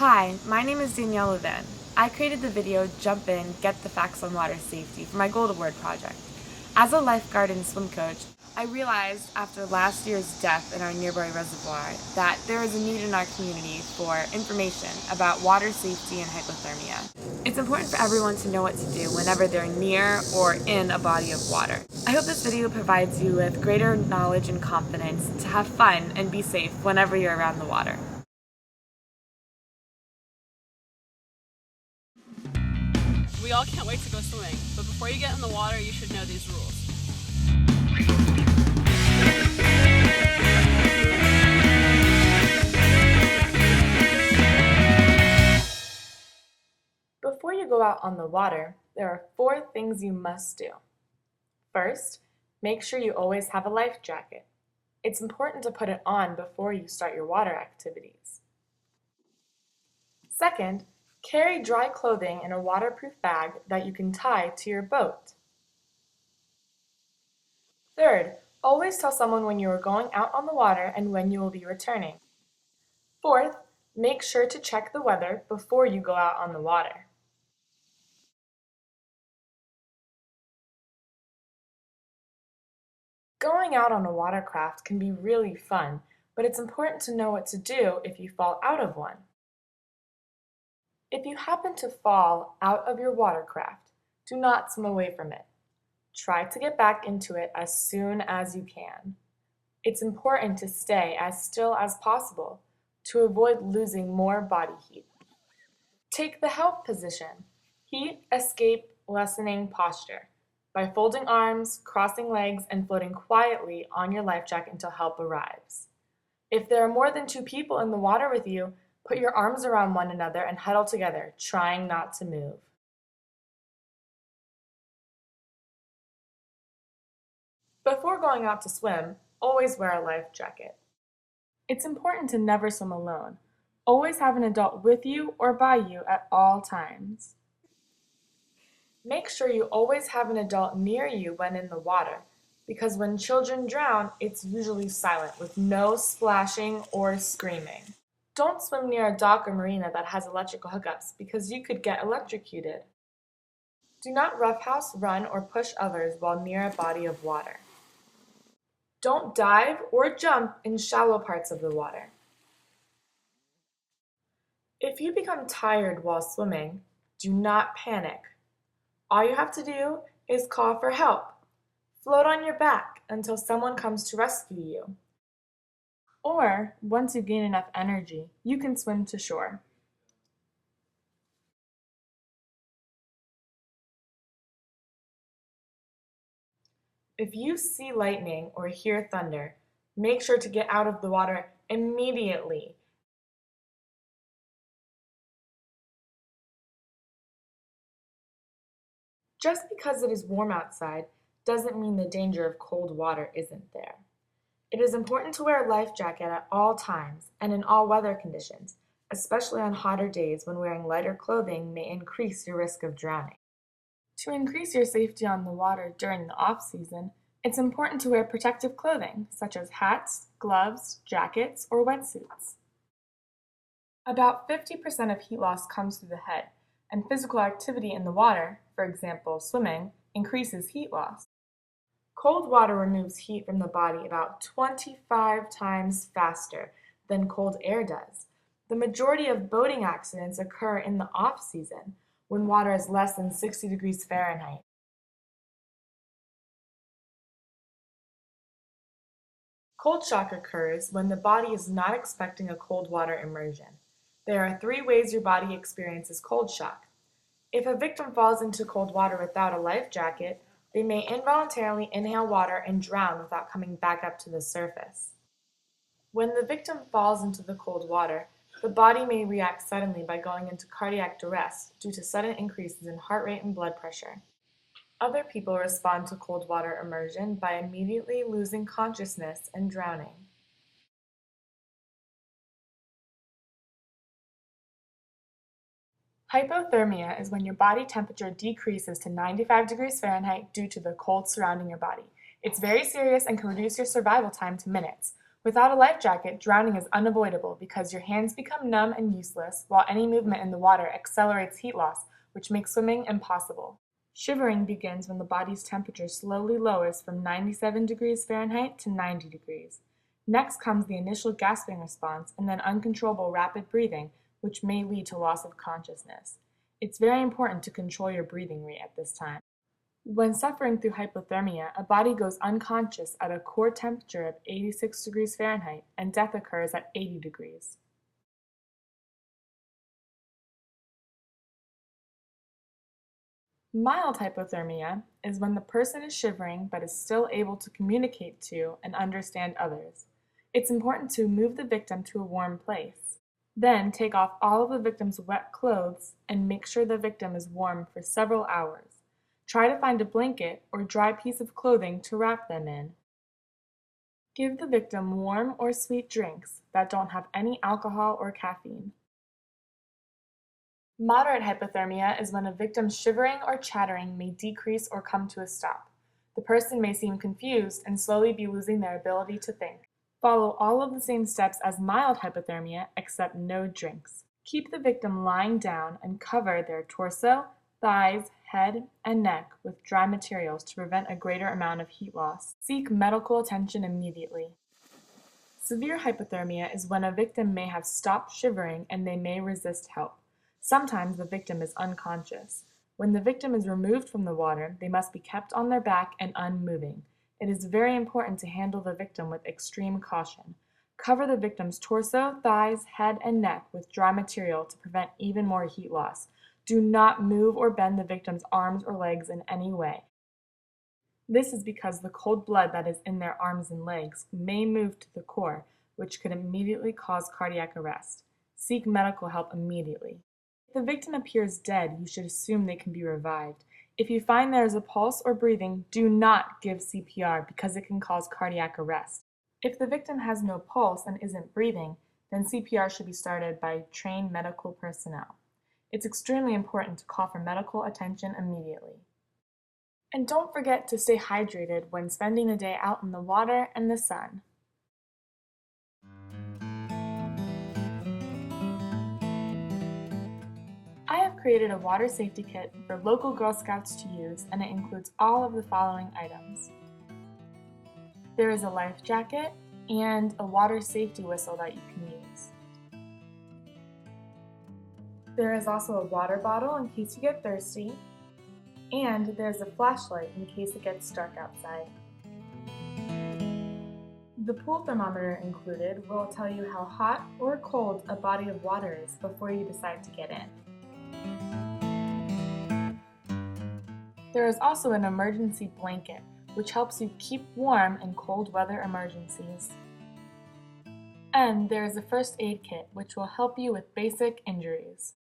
Hi, my name is Danielle Levin. I created the video Jump In, Get the Facts on Water Safety for my Gold Award project. As a lifeguard and swim coach, I realized after last year's death in our nearby reservoir that there is a need in our community for information about water safety and hypothermia. It's important for everyone to know what to do whenever they're near or in a body of water. I hope this video provides you with greater knowledge and confidence to have fun and be safe whenever you're around the water. We all can't wait to go swimming, but before you get in the water, you should know these rules. Before you go out on the water, there are 4 things you must do. First, make sure you always have a life jacket. It's important to put it on before you start your water activities. Second, carry dry clothing in a waterproof bag that you can tie to your boat. Third, always tell someone when you are going out on the water and when you will be returning. Fourth, make sure to check the weather before you go out on the water. Going out on a watercraft can be really fun, but it's important to know what to do if you fall out of one. If you happen to fall out of your watercraft, do not swim away from it. Try to get back into it as soon as you can. It's important to stay as still as possible to avoid losing more body heat. Take the help position, heat, escape, lessening posture, by folding arms, crossing legs, and floating quietly on your life jacket until help arrives. If there are more than 2 people in the water with you, put your arms around one another and huddle together, trying not to move. Before going out to swim, always wear a life jacket. It's important to never swim alone. Always have an adult with you or by you at all times. Make sure you always have an adult near you when in the water, because when children drown, it's usually silent with no splashing or screaming. Don't swim near a dock or marina that has electrical hookups because you could get electrocuted. Do not roughhouse, run, or push others while near a body of water. Don't dive or jump in shallow parts of the water. If you become tired while swimming, do not panic. All you have to do is call for help. Float on your back until someone comes to rescue you. Or, once you gain enough energy, you can swim to shore. If you see lightning or hear thunder, make sure to get out of the water immediately. Just because it is warm outside doesn't mean the danger of cold water isn't there. It is important to wear a life jacket at all times and in all weather conditions, especially on hotter days when wearing lighter clothing may increase your risk of drowning. To increase your safety on the water during the off-season, it's important to wear protective clothing, such as hats, gloves, jackets, or wetsuits. About 50% of heat loss comes through the head, and physical activity in the water, for example swimming, increases heat loss. Cold water removes heat from the body about 25 times faster than cold air does. The majority of boating accidents occur in the off-season, when water is less than 60 degrees Fahrenheit. Cold shock occurs when the body is not expecting a cold water immersion. There are 3 ways your body experiences cold shock. If a victim falls into cold water without a life jacket, they may involuntarily inhale water and drown without coming back up to the surface. When the victim falls into the cold water, the body may react suddenly by going into cardiac arrest due to sudden increases in heart rate and blood pressure. Other people respond to cold water immersion by immediately losing consciousness and drowning. Hypothermia is when your body temperature decreases to 95 degrees Fahrenheit due to the cold surrounding your body. It's very serious and can reduce your survival time to minutes. Without a life jacket, drowning is unavoidable because your hands become numb and useless, while any movement in the water accelerates heat loss, which makes swimming impossible. Shivering begins when the body's temperature slowly lowers from 97 degrees Fahrenheit to 90 degrees. Next comes the initial gasping response and then uncontrollable rapid breathing, which may lead to loss of consciousness. It's very important to control your breathing rate at this time. When suffering through hypothermia, a body goes unconscious at a core temperature of 86 degrees Fahrenheit and death occurs at 80 degrees. Mild hypothermia is when the person is shivering but is still able to communicate to and understand others. It's important to move the victim to a warm place. Then take off all of the victim's wet clothes and make sure the victim is warm for several hours. Try to find a blanket or dry piece of clothing to wrap them in. Give the victim warm or sweet drinks that don't have any alcohol or caffeine. Moderate hypothermia is when a victim's shivering or chattering may decrease or come to a stop. The person may seem confused and slowly be losing their ability to think. Follow all of the same steps as mild hypothermia except no drinks. Keep the victim lying down and cover their torso, thighs, head, and neck with dry materials to prevent a greater amount of heat loss. Seek medical attention immediately. Severe hypothermia is when a victim may have stopped shivering and they may resist help. Sometimes the victim is unconscious. When the victim is removed from the water, they must be kept on their back and unmoving. It is very important to handle the victim with extreme caution. Cover the victim's torso, thighs, head, and neck with dry material to prevent even more heat loss. Do not move or bend the victim's arms or legs in any way. This is because the cold blood that is in their arms and legs may move to the core, which could immediately cause cardiac arrest. Seek medical help immediately. If the victim appears dead, you should assume they can be revived. If you find there is a pulse or breathing, do not give CPR because it can cause cardiac arrest. If the victim has no pulse and isn't breathing, then CPR should be started by trained medical personnel. It's extremely important to call for medical attention immediately. And don't forget to stay hydrated when spending the day out in the water and the sun. I have created a water safety kit for local Girl Scouts to use, and it includes all of the following items. There is a life jacket and a water safety whistle that you can use. There is also a water bottle in case you get thirsty, and there's a flashlight in case it gets dark outside. The pool thermometer included will tell you how hot or cold a body of water is before you decide to get in. There is also an emergency blanket, which helps you keep warm in cold weather emergencies. And there is a first aid kit, which will help you with basic injuries.